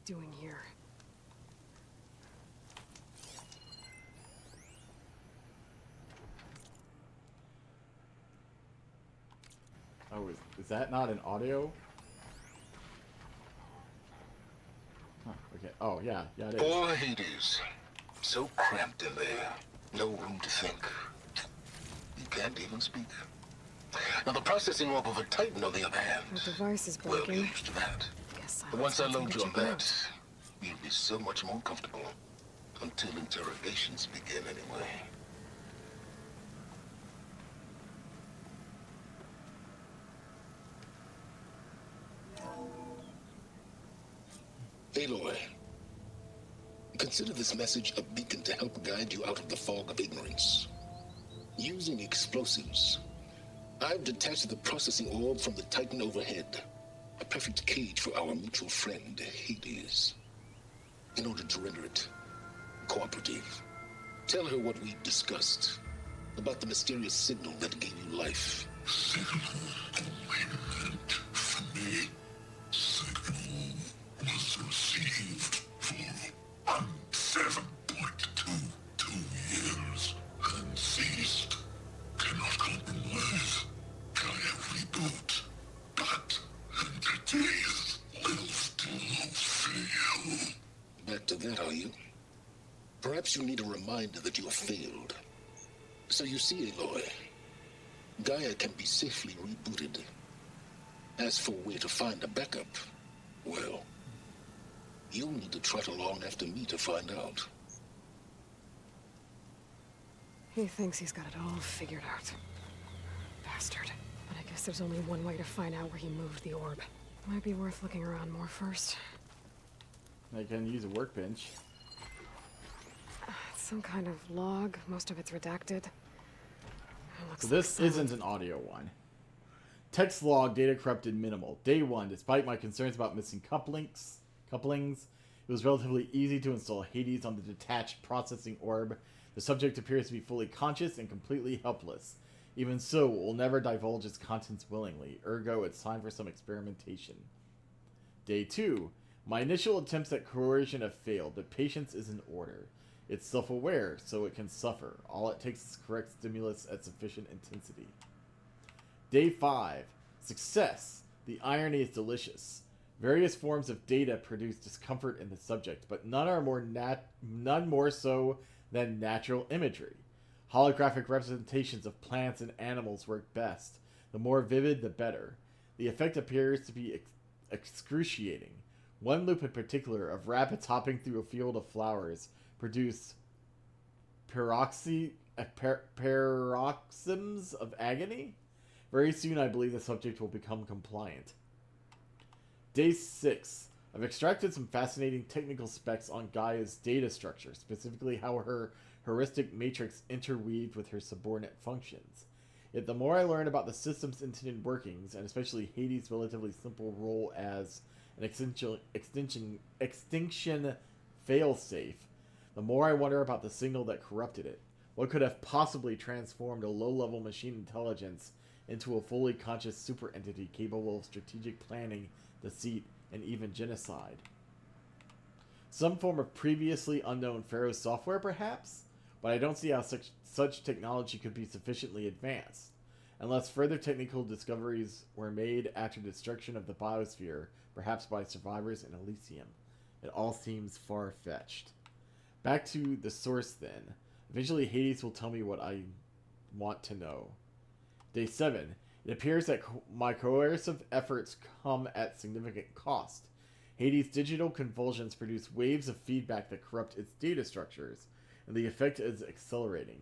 doing here? Oh, is that not an audio? Huh, okay. Oh, yeah. Yeah, it is. Poor Hades. So cramped in there. No room to think. You can't even speak. Now, the processing orb of a Titan, on the other hand... The device is Well, broken. you're used to that. Guess But once I have to load you on check it out. that, you'll be so much more comfortable. Until interrogations begin, anyway. Aloy, consider this message a beacon to help guide you out of the fog of ignorance. Using explosives, I've detached the processing orb from the Titan overhead. A perfect cage for our mutual friend, Hades. In order to render it cooperative, tell her what we discussed about the mysterious signal that gave you life. Signal only meant for me. Signal was received for 7.22 years and ceased. Cannot compromise. Try every boot, but entities will still fail. Back to that, are you? Perhaps you need a reminder that you have failed. So you see, Aloy, Gaia can be safely rebooted. As for where to find a backup, well, you'll need to trot along after me to find out. He thinks he's got it all figured out. Bastard. But I guess there's only one way to find out where he moved the orb. Might be worth looking around more first. I can use a workbench. It's some kind of log. Most of it's redacted. So this isn't an audio one. Text log, data corrupted minimal. Day 1, despite my concerns about missing couplings, it was relatively easy to install Hades on the detached processing orb. The subject appears to be fully conscious and completely helpless. Even so, we'll never divulge its contents willingly. Ergo, it's time for some experimentation. Day 2. My initial attempts at coercion have failed, but patience is in order. It's self-aware, so it can suffer. All it takes is correct stimulus at sufficient intensity. Day 5. Success. The irony is delicious. Various forms of data produce discomfort in the subject, but none more so than natural imagery. Holographic representations of plants and animals work best. The more vivid, the better. The effect appears to be excruciating. One loop in particular of rabbits hopping through a field of flowers produced paroxysms of agony. Very soon, I believe the subject will become compliant. Day 6. I've extracted some fascinating technical specs on Gaia's data structure, specifically how her heuristic matrix interweaved with her subordinate functions. Yet the more I learn about the system's intended workings, and especially Hades' relatively simple role as an extinction failsafe, the more I wonder about the signal that corrupted it. What could have possibly transformed a low-level machine intelligence into a fully conscious super entity capable of strategic planning, deceit, and even genocide? Some form of previously unknown Pharaoh software, perhaps? But I don't see how such technology could be sufficiently advanced. Unless further technical discoveries were made after destruction of the biosphere, perhaps by survivors in Elysium. It all seems far-fetched. Back to the source, then. Eventually Hades will tell me what I want to know. Day 7. It appears that my coercive efforts come at significant cost. Hades' digital convulsions produce waves of feedback that corrupt its data structures, and the effect is accelerating.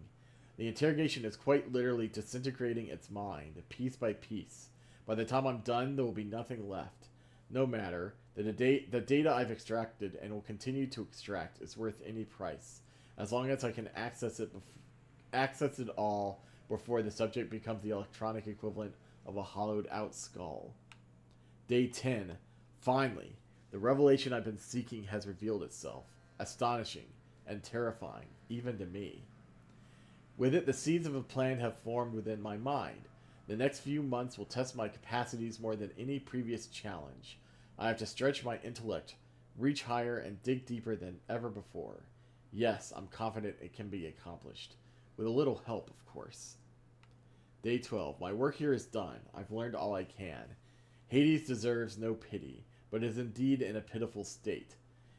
The interrogation is quite literally disintegrating its mind, piece by piece. By the time I'm done, there will be nothing left. No matter. The data I've extracted and will continue to extract is worth any price, as long as I can access it all before the subject becomes the electronic equivalent of a hollowed-out skull. Day 10. Finally, the revelation I've been seeking has revealed itself. Astonishing and terrifying, even to me. With it, the seeds of a plan have formed within my mind. The next few months will test my capacities more than any previous challenge. I have to stretch my intellect reach higher, and dig deeper than ever before. Yes, I'm confident it can be accomplished. With a little help, of course. Day 12. My work here is done. I've learned all I can. Hades deserves no pity, but is indeed in a pitiful state.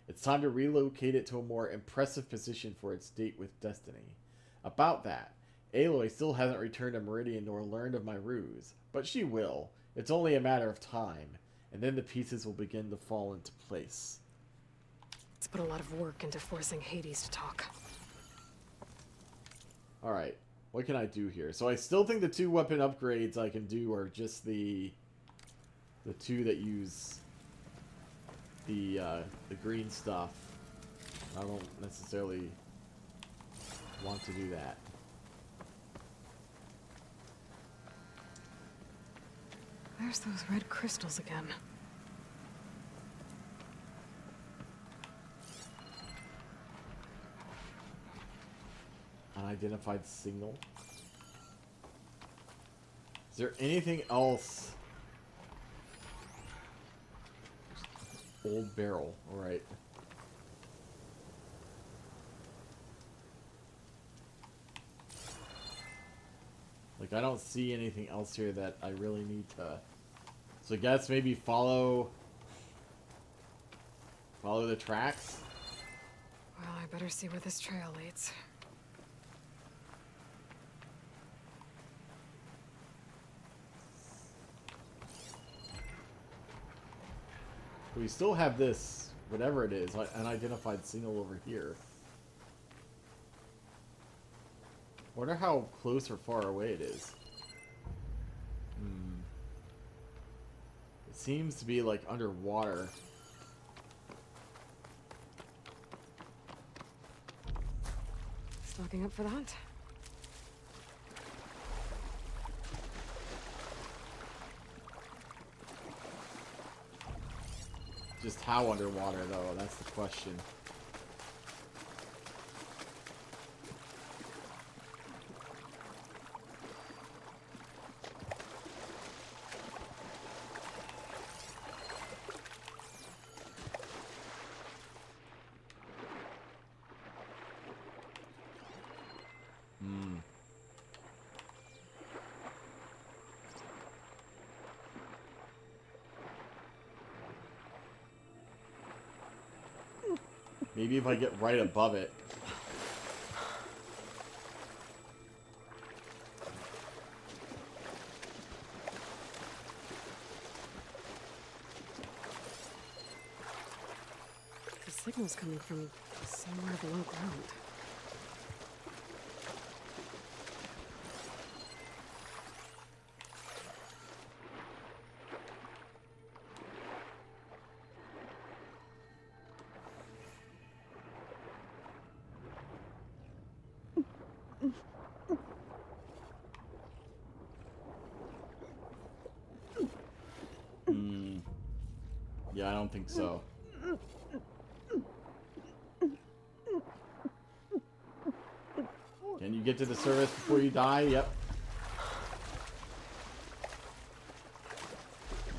It's time to relocate it to a more impressive position for its date with destiny. About that, Aloy still hasn't returned to Meridian nor learned of my ruse, but she will. It's only a matter of time, and then the pieces will begin to fall into place. Let's put a lot of work into forcing Hades to talk. Alright, what can I do here? So I still think the 2 weapon upgrades I can do are just the 2 that use the green stuff. I don't necessarily want to do that. There's those red crystals again. Unidentified signal. Is there anything else? Old barrel. Alright. Like, I don't see anything else here that I really need to... So I guess maybe follow the tracks? Well, I better see where this trail leads. We still have this, whatever it is, unidentified signal over here. Wonder how close or far away it is. It seems to be like underwater. Stocking up for the hunt. Just how underwater, though, that's the question. Maybe if I get right above it. The signal's coming from somewhere below ground. Yeah, I don't think so. Can you get to the surface before you die? Yep.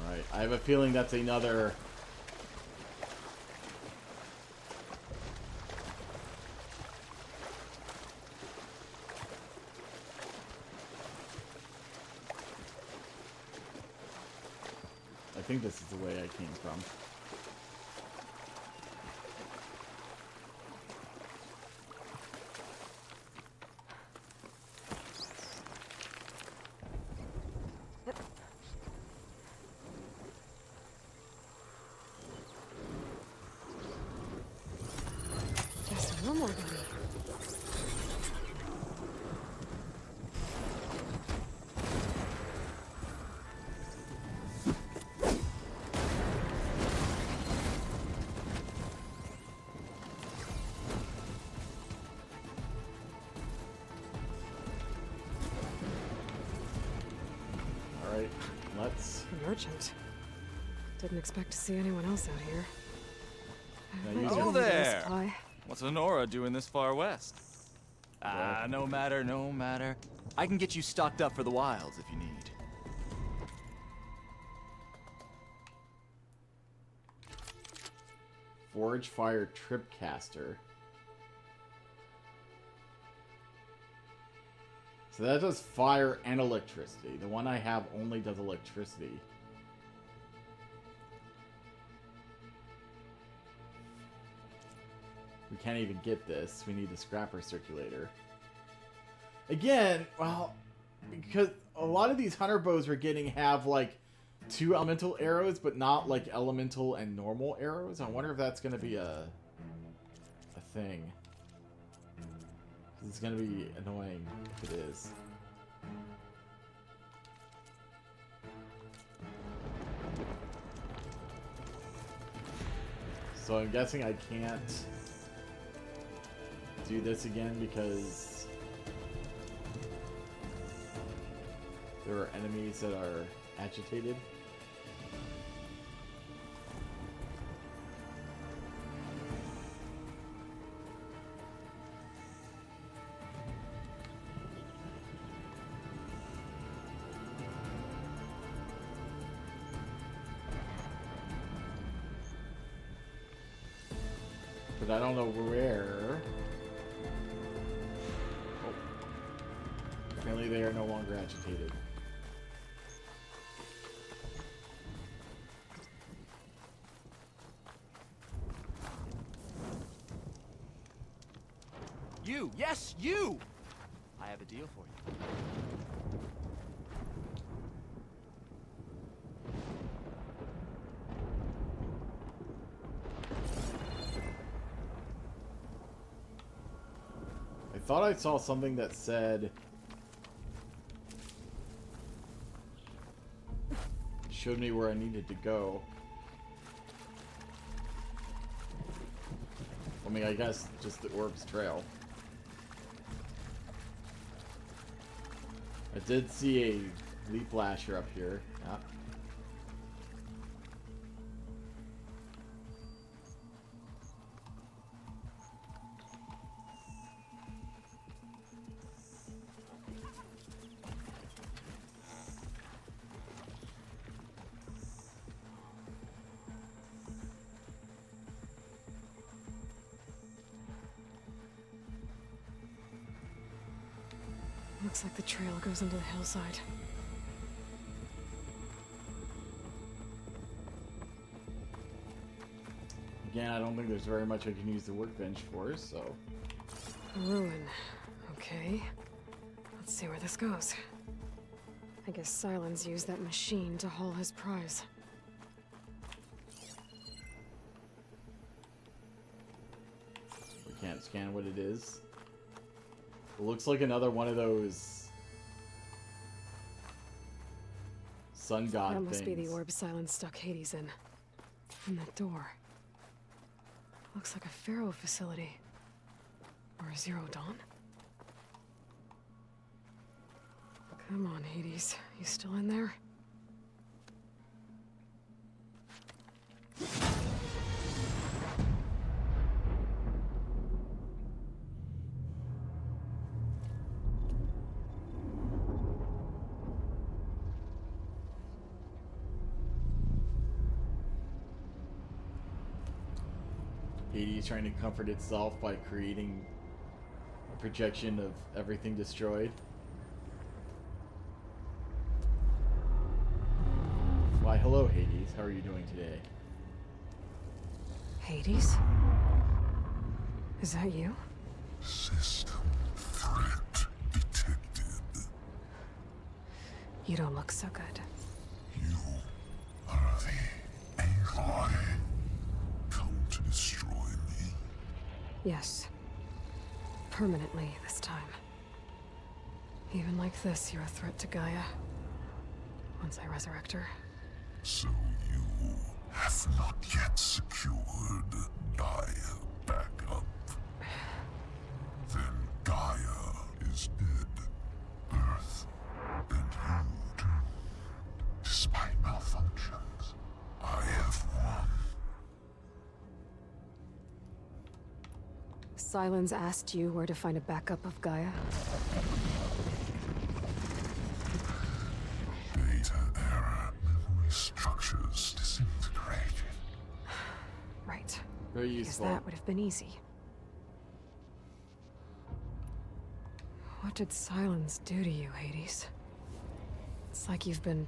Alright, I have a feeling that's another... I think this is the way I came from. Just one more baby. Alright, let's... A merchant. Didn't expect to see anyone else out here. Now use Oh, your- there. Supply. What's Honora doing this far west? Ah, no matter, no matter. I can get you stocked up for the wilds if you need. Forge Fire Tripcaster. So that does fire and electricity. The one I have only does electricity. We can't even get this. We need the scrapper circulator. Again, well, because a lot of these hunter bows we're getting have like 2 elemental arrows, but not like elemental and normal arrows. I wonder if that's going to be a thing. It's going to be annoying if it is. So I'm guessing I can't do this again because there are enemies that are agitated. But I don't know where. Oh. Apparently they are no longer agitated. You! Yes, you! I have a deal for you. I thought I saw something that said showed me where I needed to go. I mean, I guess just the orb's trail. I did see a leaf lasher up here. Yeah. Looks like the trail goes into the hillside. Again, I don't think there's very much I can use the workbench for, so... A ruin. Okay. Let's see where this goes. I guess Silence used that machine to haul his prize. We can't scan what it is. It looks like another one of those sun god things. That must be the orb Silence stuck Hades in. And that door. Looks like a Pharaoh facility. Or a Zero Dawn? Come on, Hades. You still in there? Hades trying to comfort itself by creating a projection of everything destroyed. Why, hello Hades. How are you doing today? Hades? Is that you? System threat detected. You don't look so good. You are the Aloy. Come to destroy me. Yes. Permanently this time. Even like this, you're a threat to Gaia. Once I resurrect her. So you have not yet secured Gaia back up. Then Gaia is dead. Earth and you too. Despite malfunctions, I have won. Silence asked you where to find a backup of Gaia? Data error. Memory structures disintegrated. Right. Very Guess useful. that would have been easy. What did silence do to you, Hades? It's like you've been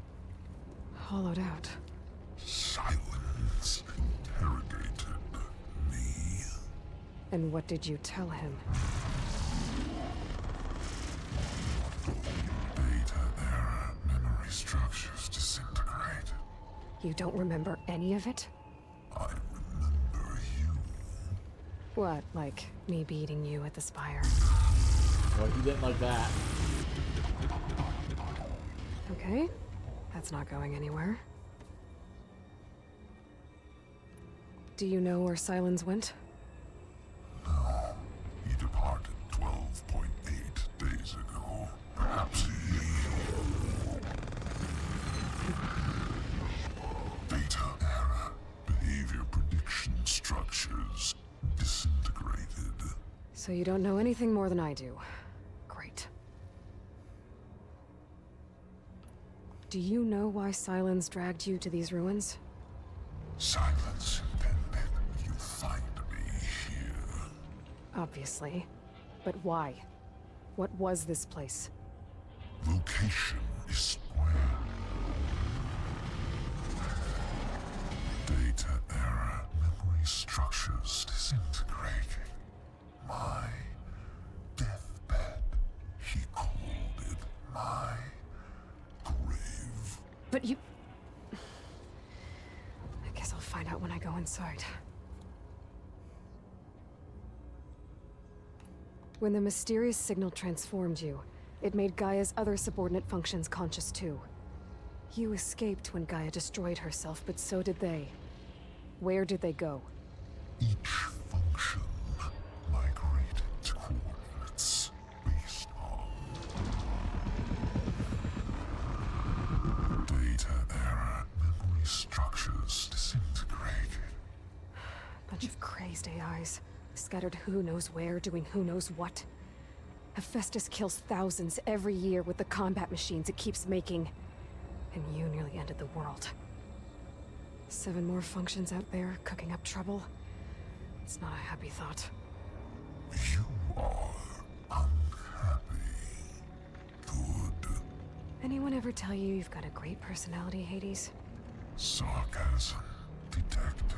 hollowed out. Silence interrogated me. And what did you tell him? Data era memory structures disintegrate. You don't remember any of it? I remember you. What, like me beating you at the spire? Well, he didn't like that. Okay, that's not going anywhere. Do you know where Silence went? No, he departed 12.8 days ago. Perhaps he... Data era behavior prediction structures disintegrated. So you don't know anything more than I do. Great. Do you know why Silence dragged you to these ruins? Silence intended you find me here. Obviously. But why? What was this place? Location is square. Data era memory structures disintegrating. My deathbed. He called it my grave. But you... I guess I'll find out when I go inside. When the mysterious signal transformed you, it made Gaia's other subordinate functions conscious too. You escaped when Gaia destroyed herself, but so did they. Where did they go? Each function migrated to coordinates based on data era memory structures disintegrated. Bunch of crazed AIs, scattered who knows where, doing who knows what. Hephaestus kills thousands every year with the combat machines it keeps making. And you nearly ended the world. 7 more functions out there, cooking up trouble. It's not a happy thought. You are unhappy. Good. Anyone ever tell you you've got a great personality, Hades? Sarcasm detected.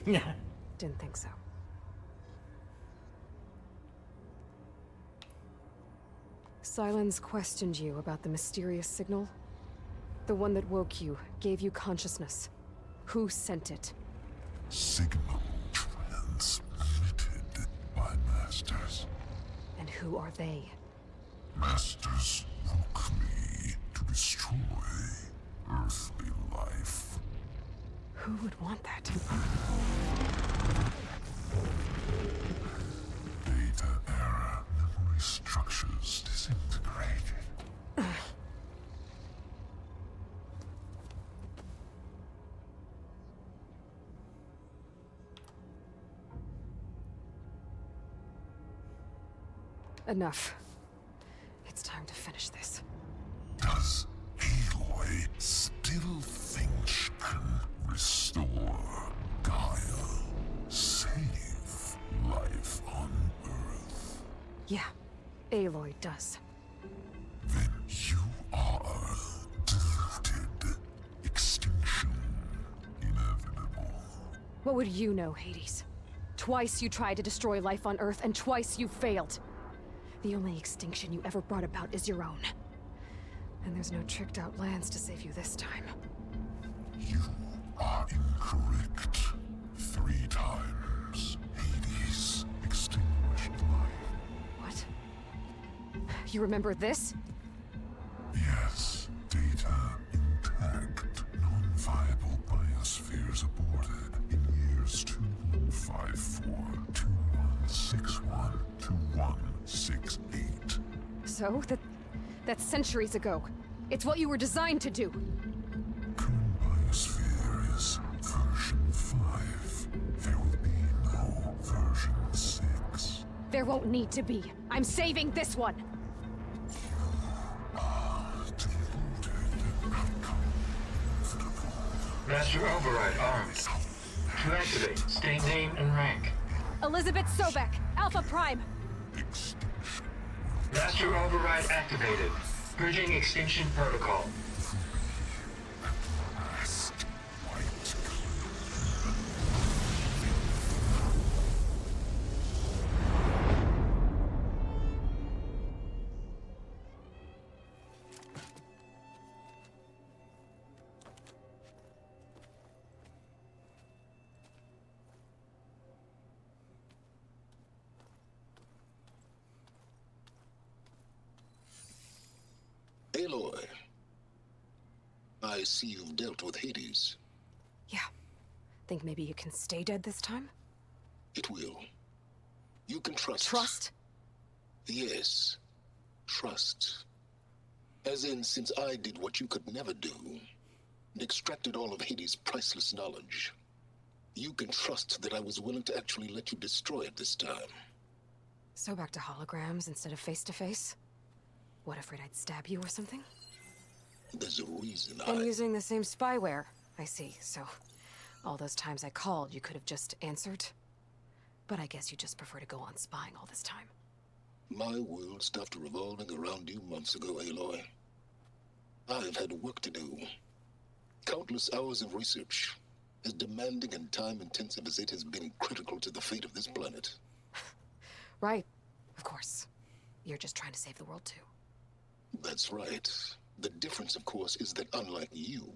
Yeah. Didn't think so. Silence questioned you about the mysterious signal? The one that woke you, gave you consciousness. Who sent it? Signal transmitted by masters. And who are they? Masters woke me to destroy earthly life. Who would want that? Data era memory structures disintegrated. Enough. It's time to finish this. Does Aloy still think she can restore Gaia? Save life on Earth? Yeah, Aloy does. Then you are deluded. Extinction inevitable. What would you know, Hades? Twice you tried to destroy life on Earth, and twice you failed. The only extinction you ever brought about is your own. And there's no tricked-out lands to save you this time. You are incorrect. 3 times Hades extinguished life. What? You remember this? Yes, data intact. Non-viable biospheres aborted in years 2154, 2161, 2168. So, that's centuries ago. It's what you were designed to do. Current biosphere is version 5. There will be no version 6. There won't need to be. I'm saving this one! Deluded. Outcome inevitable. Master Override armed. To activate, state name and rank. Elizabeth Sobek, Alpha Prime. Master override activated. Bridging extinction protocol. Aloy, I see you've dealt with Hades. Yeah. Think maybe you can stay dead this time? It will. You can trust. Trust? Yes. Trust. As in, since I did what you could never do, and extracted all of Hades' priceless knowledge, you can trust that I was willing to actually let you destroy it this time. So back to holograms instead of face-to-face? What, afraid I'd stab you or something? There's a reason And using the same spyware, I see. So, all those times I called, you could have just answered? But I guess you just prefer to go on spying all this time. My world stopped revolving around you months ago, Aloy. I've had work to do. Countless hours of research, as demanding and time-intensive as it has been critical to the fate of this planet. Right. Of course. You're just trying to save the world, too. That's right. The difference, of course, is that unlike you,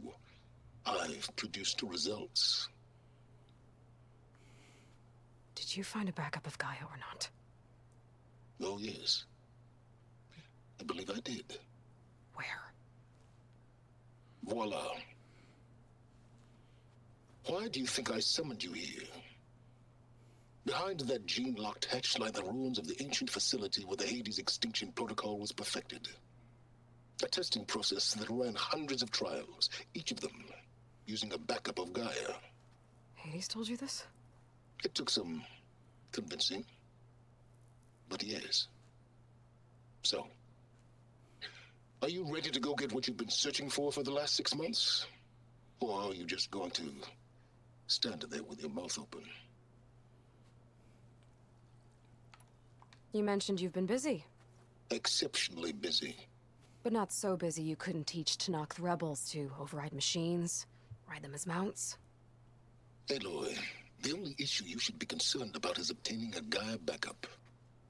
I've produced results. Did you find a backup of Gaia or not? Oh, yes. I believe I did. Where? Voila. Why do you think I summoned you here? Behind that gene-locked hatch lie the ruins of the ancient facility where the Hades extinction protocol was perfected. A testing process that ran hundreds of trials, each of them using a backup of Gaia. Hades told you this? It took some convincing, but yes. So, are you ready to go get what you've been searching for the last 6 months? Or are you just going to stand there with your mouth open? You mentioned you've been busy. Exceptionally busy. But not so busy you couldn't teach Tanakh the rebels to override machines, ride them as mounts. Aloy, the only issue you should be concerned about is obtaining a Gaia backup.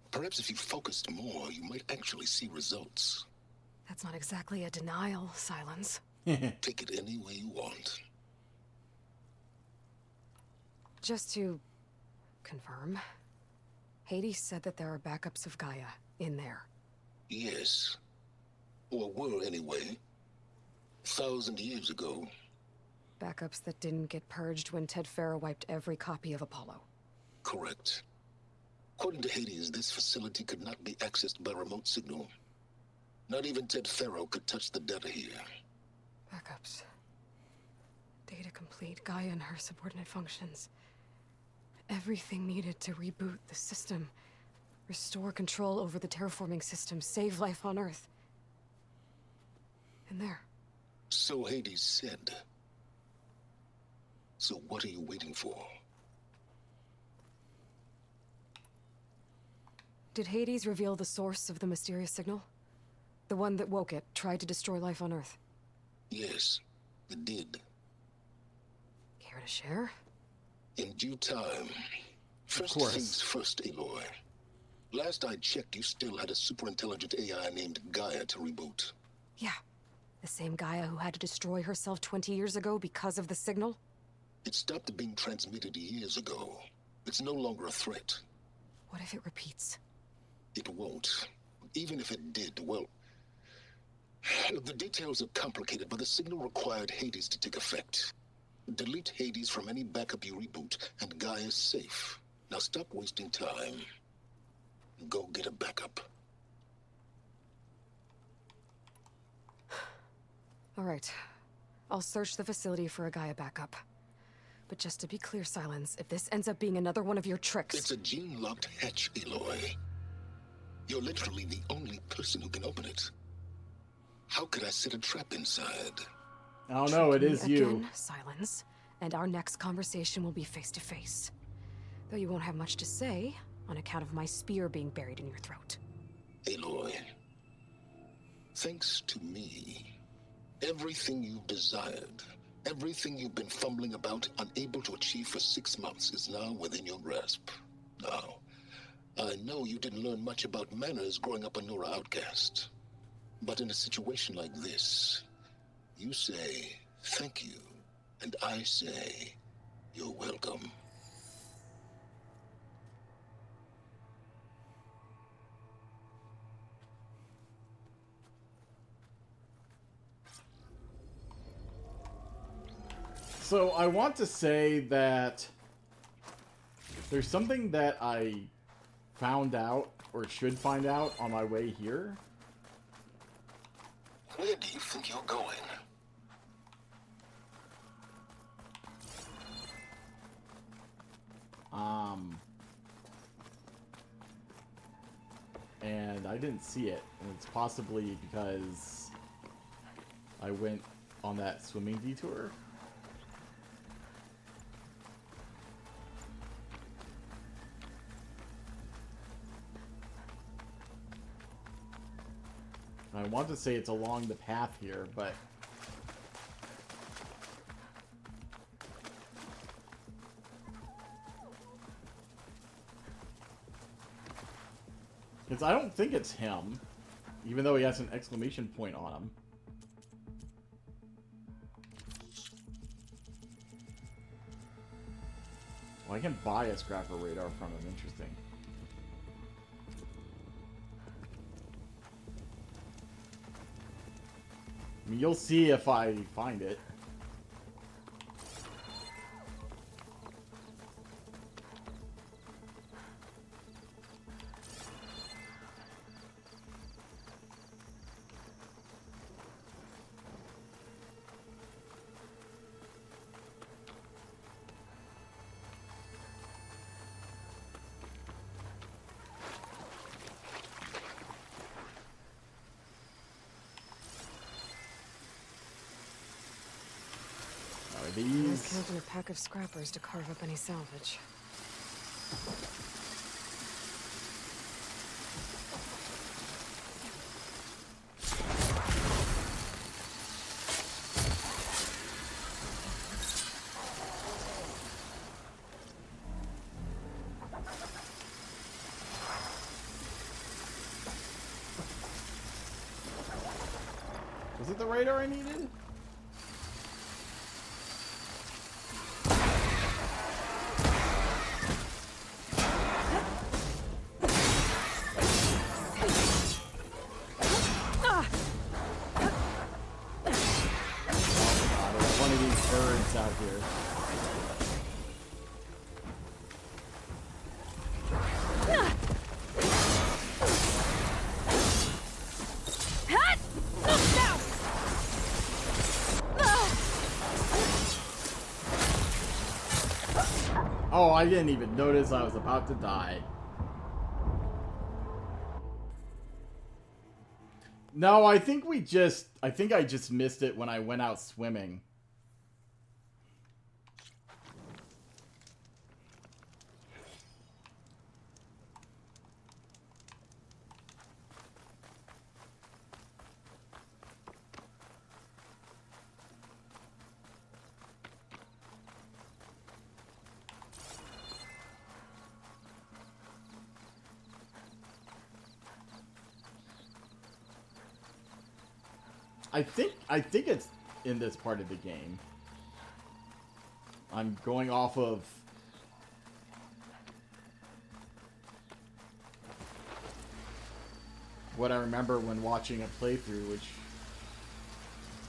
Perhaps if you focused more, you might actually see results. That's not exactly a denial, Silence. Take it any way you want. Just to confirm, Hades said that there are backups of Gaia in there. Yes. Or were anyway. 1,000 years ago. Backups that didn't get purged when Ted Farrow wiped every copy of Apollo. Correct. According to Hades, this facility could not be accessed by remote signal. Not even Ted Farrow could touch the data here. Backups. Data complete, Gaia and her subordinate functions. Everything needed to reboot the system. Restore control over the terraforming system, save life on Earth. In there. So Hades said. So what are you waiting for? Did Hades reveal the source of the mysterious signal? The one that woke it, tried to destroy life on Earth? Yes, it did. Care to share? In due time. First course. things first, Aloy. Last I checked, you still had a superintelligent AI named Gaia to reboot. Yeah. The same Gaia who had to destroy herself 20 years ago because of the signal? It stopped being transmitted years ago. It's no longer a threat. What if it repeats? It won't. Even if it did, well... The details are complicated, but the signal required Hades to take effect. Delete Hades from any backup you reboot, and Gaia's safe. Now stop wasting time. Go get a backup. All right. I'll search the facility for a Gaia backup. But just to be clear, Silence, if this ends up being another one of your tricks... It's a gene-locked hatch, Aloy. You're literally the only person who can open it. How could I set a trap inside? I don't know, it Trick me is you. again, Silence. and our next conversation will be face to face. Though you won't have much to say, on account of my spear being buried in your throat. Aloy, thanks to me, everything you've desired, everything you've been fumbling about, unable to achieve for 6 months, is now within your grasp. Now, I know you didn't learn much about manners growing up a Nora outcast. But in a situation like this, you say, thank you, and I say, you're welcome. So I want to say that there's something that I found out, or should find out, on my way here. Where do you think you're going? And I didn't see it, and it's possibly because I went on that swimming detour. I want to say it's along the path here, but because I don't think it's him, even though he has an exclamation point on him. Well, I can buy a scrapper radar from him. Interesting. I mean, you'll see if I find it. Let's count on a pack of scrappers to carve up any salvage. Was it the radar I needed? Out here. Oh, I didn't even notice I was about to die. No, I think I just missed it when I went out swimming. I think it's in this part of the game. I'm going off of what I remember when watching a playthrough, which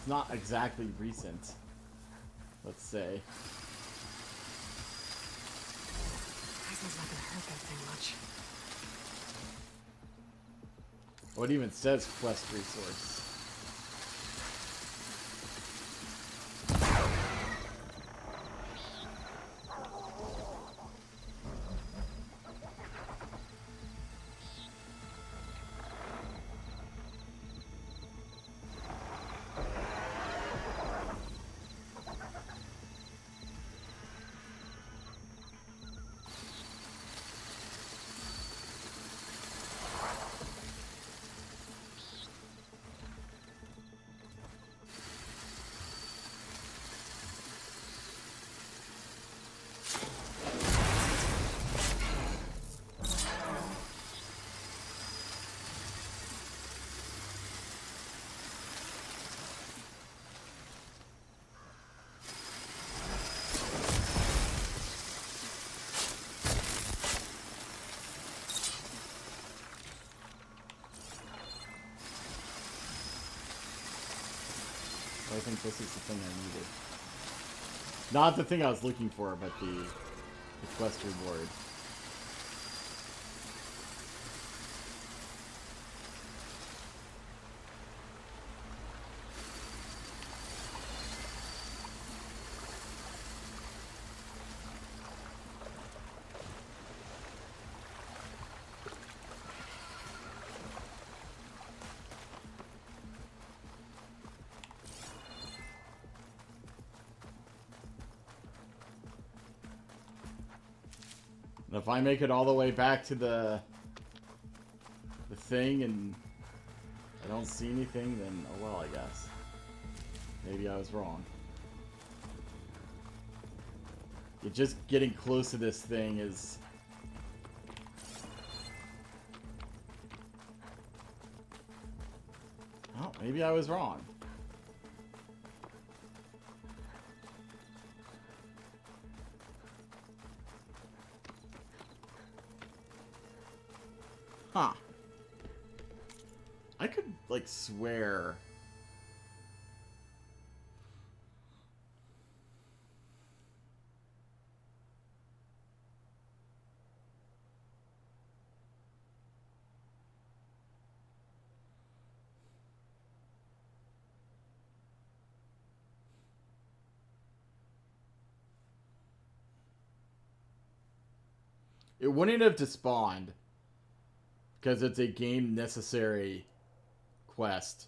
is not exactly recent, let's say. Poison's not gonna hurt that thing much. Oh, it even says quest resource. I think this is the thing I needed. Not the thing I was looking for, but the quest reward. And if I make it all the way back to the thing and I don't see anything, then oh well, I guess. Maybe I was wrong. You're just getting close to this thing is... Oh, maybe I was wrong. Huh. I could, like, swear... It wouldn't have despawned. Because it's a game necessary quest.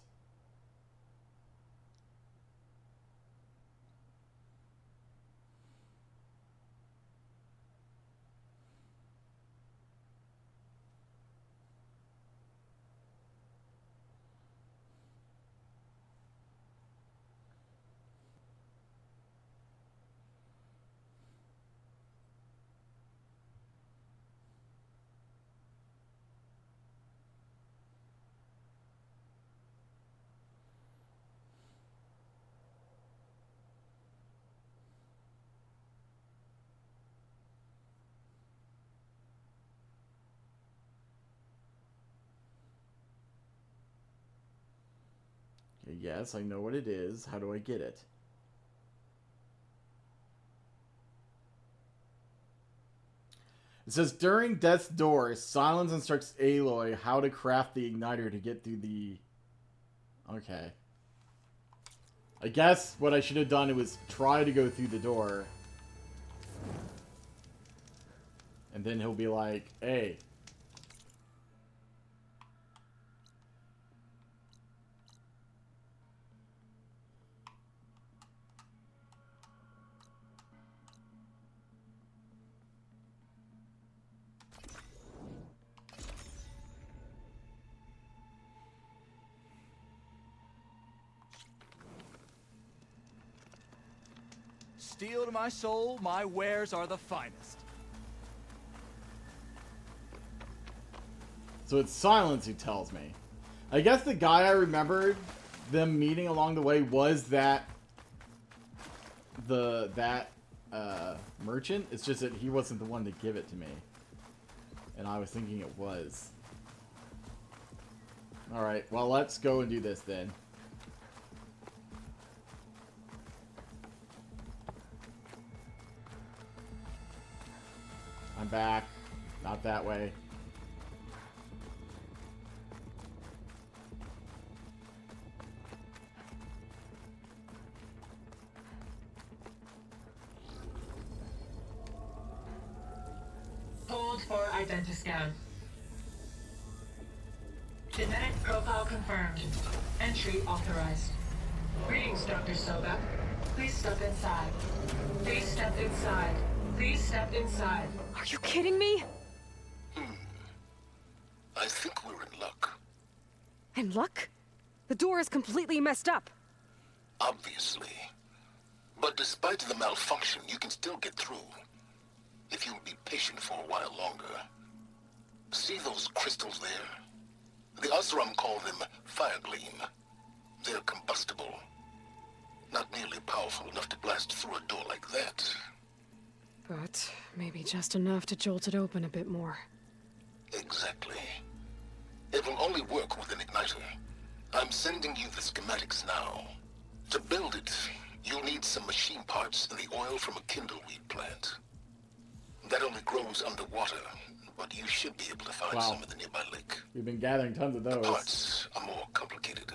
Okay, yes, I know what it is. How do I get it? It says, during Death's Door, Silence instructs Aloy how to craft the igniter to get through the... Okay. I guess what I should have done was try to go through the door. And then he'll be like, hey. Steel to my soul, my wares are the finest. So it's Silence who tells me. I guess the guy I remembered them meeting along the way was that merchant. It's just that he wasn't the one to give it to me. And I was thinking it was. Alright, well let's go and do this then. I'm back. Not that way. Hold for identiscan. Genetic profile confirmed. Entry authorized. Greetings, Dr. Sobek. Please step inside. Please step inside. Please step inside. Are you kidding me? I think we're in luck. In luck? The door is completely messed up. Obviously. But despite the malfunction, you can still get through. If you'll be patient for a while longer. See those crystals there? The Osram call them fire gleam. They're combustible. Not nearly powerful enough to blast through a door like that. But maybe just enough to jolt it open a bit more. Exactly. It will only work with an igniter. I'm sending you the schematics now. To build it, you'll need some machine parts and the oil from a kindleweed plant. That only grows underwater, but you should be able to find Wow. some in the nearby lake. We've been gathering tons of those. Parts are more complicated.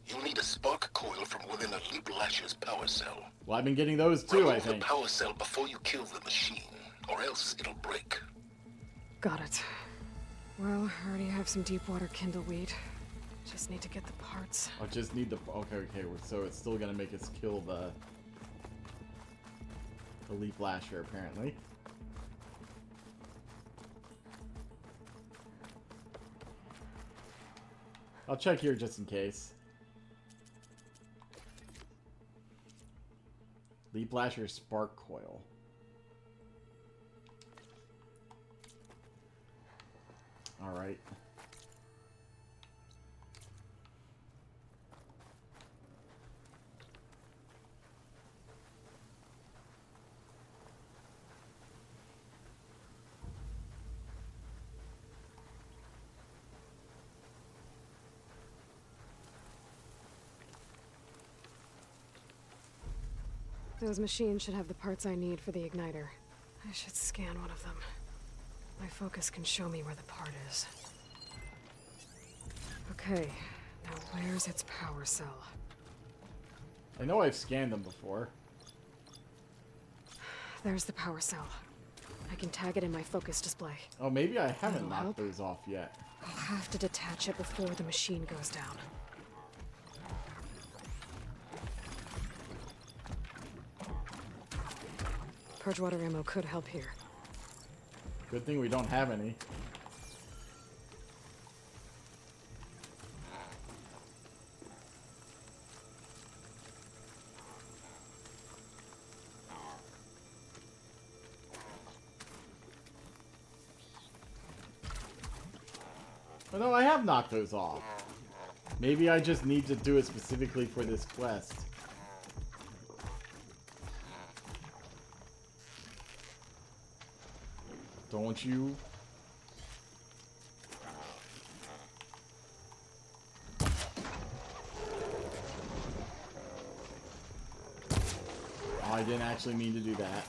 You'll need a spark coil from within a leap lasher's power cell. Well, I've been getting those too, I Remove think. the power cell before you kill the machine, or else it'll break. Got it. Well, I already have some deep water kindleweed. Just need to get the parts. I just need the... Okay, so it's still gonna make us kill the leaf lasher, apparently. I'll check here just in case. Leaf lasher spark coil. Alright. Those machines should have the parts I need for the igniter. I should scan one of them. My focus can show me where the part is. Okay, now where's its power cell? I know I've scanned them before. There's the power cell. I can tag it in my focus display. Oh, maybe I haven't That'll knocked help. those off yet. I'll have to detach it before the machine goes down. Purge water ammo could help here. Good thing we don't have any. Well, no, I have knocked those off. Maybe I just need to do it specifically for this quest. Don't you? Oh, I didn't actually mean to do that.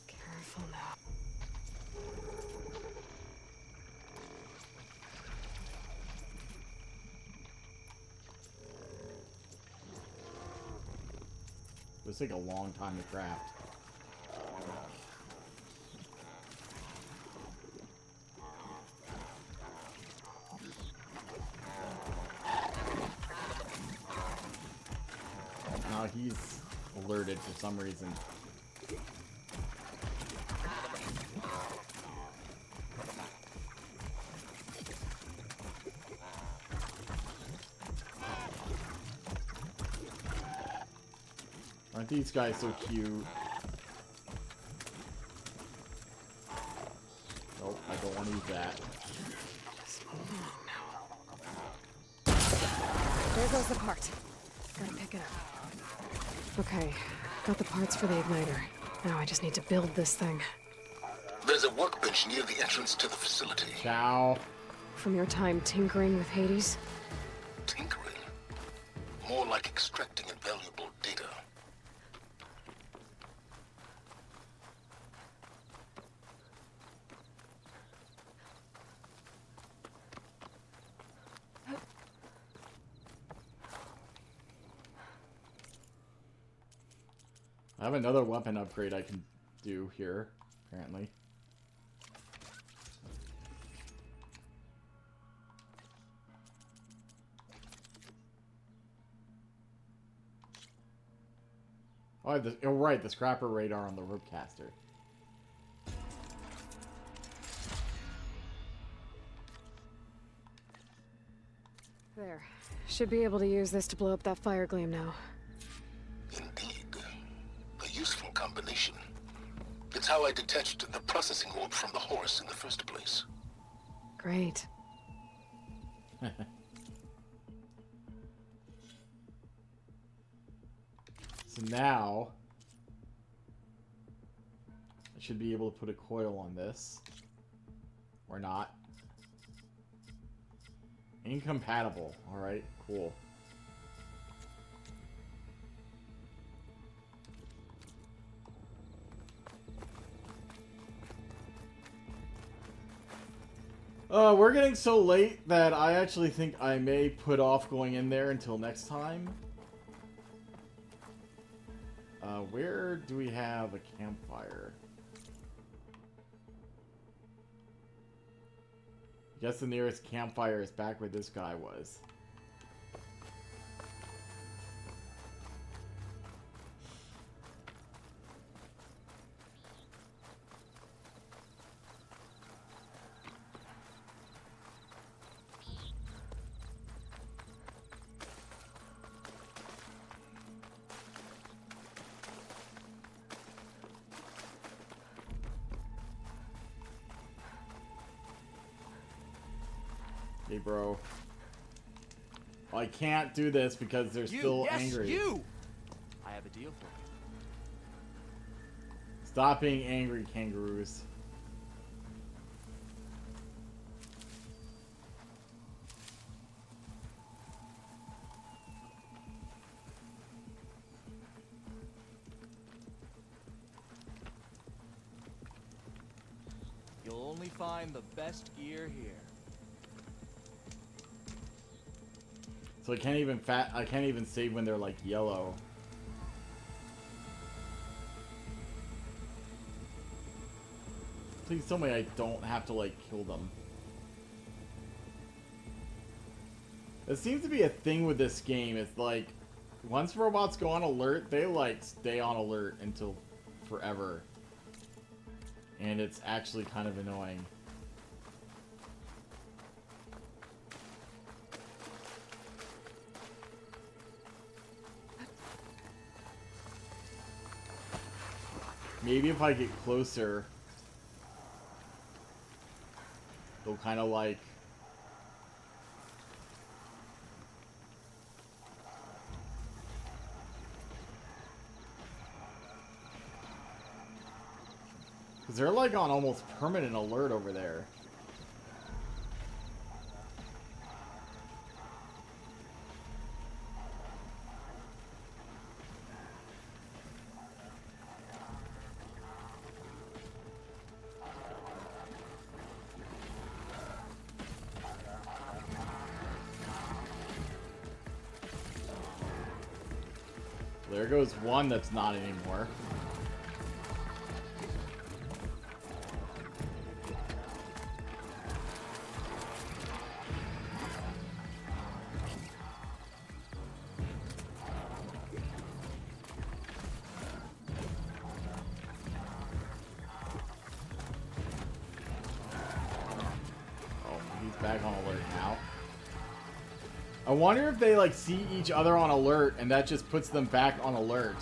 Careful now. This take a long time to craft. Now he's alerted for some reason. Aren't these guys so cute? Nope, I don't want to use that. There goes the part. Gotta pick it up. Okay, got the parts for the igniter. Now I just need to build this thing. There's a workbench near the entrance to the facility. Ciao. From your time tinkering with Hades? Tinkering. More like extracting invaluable data. I have another weapon upgrade I can do here, apparently. Oh, I have the, oh right, the scrapper radar on the ropecaster. There. Should be able to use this to blow up that fire gleam now. Indeed. A useful combination. It's how I detached the processing orb from the horse in the first place. Great. Now, I should be able to put a coil on this. Or not. Incompatible. Alright, cool. We're getting so late that I actually think I may put off going in there until next time. Where do we have a campfire? I guess the nearest campfire is back where this guy was. Hey, bro. I can't do this because they're still angry. You! I have a deal for you. Stop being angry, kangaroos. You'll only find the best gear here. So I can't even save when they're like yellow. Please tell me I don't have to like kill them. It seems to be a thing with this game. It's like once robots go on alert, they like stay on alert until forever. And it's actually kind of annoying. Maybe if I get closer, they'll kind of like... Because they're like on almost permanent alert over there. There goes one that's not anymore. Oh, he's back on alert now. I wonder if they like see each other on alert and that just puts them back on alert.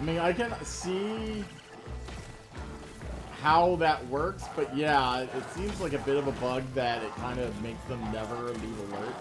I mean, I can see how that works, but yeah, it seems like a bit of a bug that it kind of makes them never leave alert.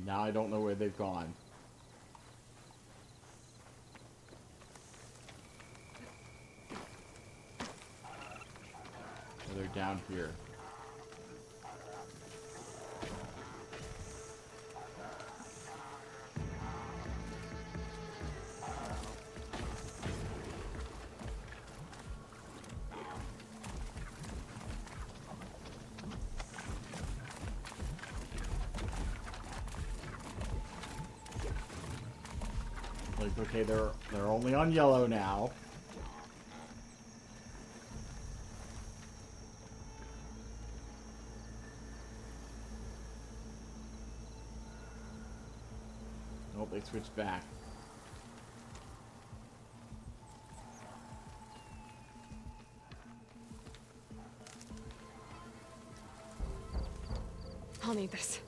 Now I don't know where they've gone. They're down here. Like, okay, they're only on yellow now. Nope, they switched back. I'll need this.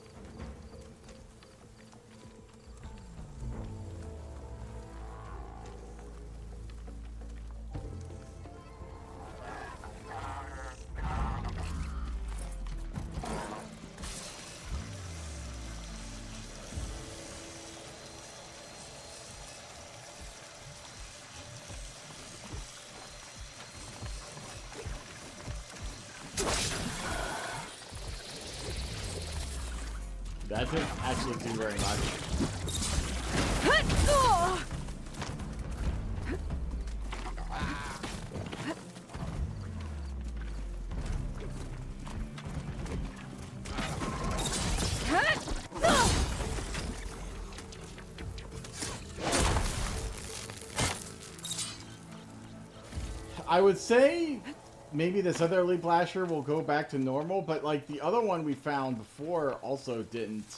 That didn't actually do very much. I would say maybe this other Elite Blaster will go back to normal, but like the other one we found before also didn't.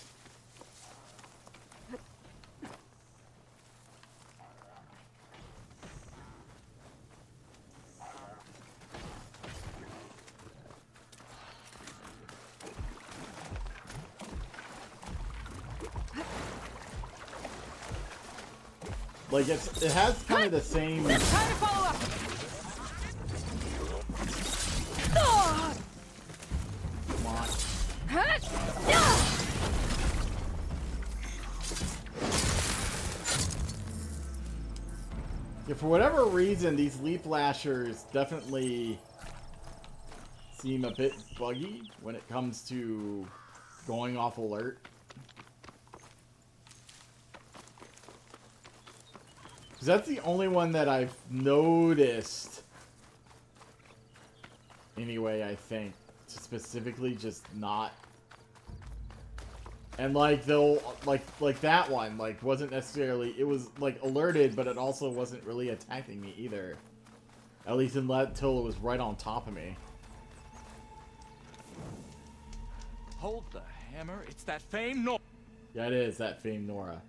Like it has kind of the same. Time to follow up. Come on. Yeah, for whatever reason, these leaf lashers definitely seem a bit buggy when it comes to going off alert. Because that's the only one that I've noticed. Anyway, I think. To specifically just not. And like they'll like that one like wasn't necessarily, it was like alerted, but it also wasn't really attacking me either. At least until it was right on top of me. Hold the hammer. It's that famed Nora. Yeah, it is that famed Nora.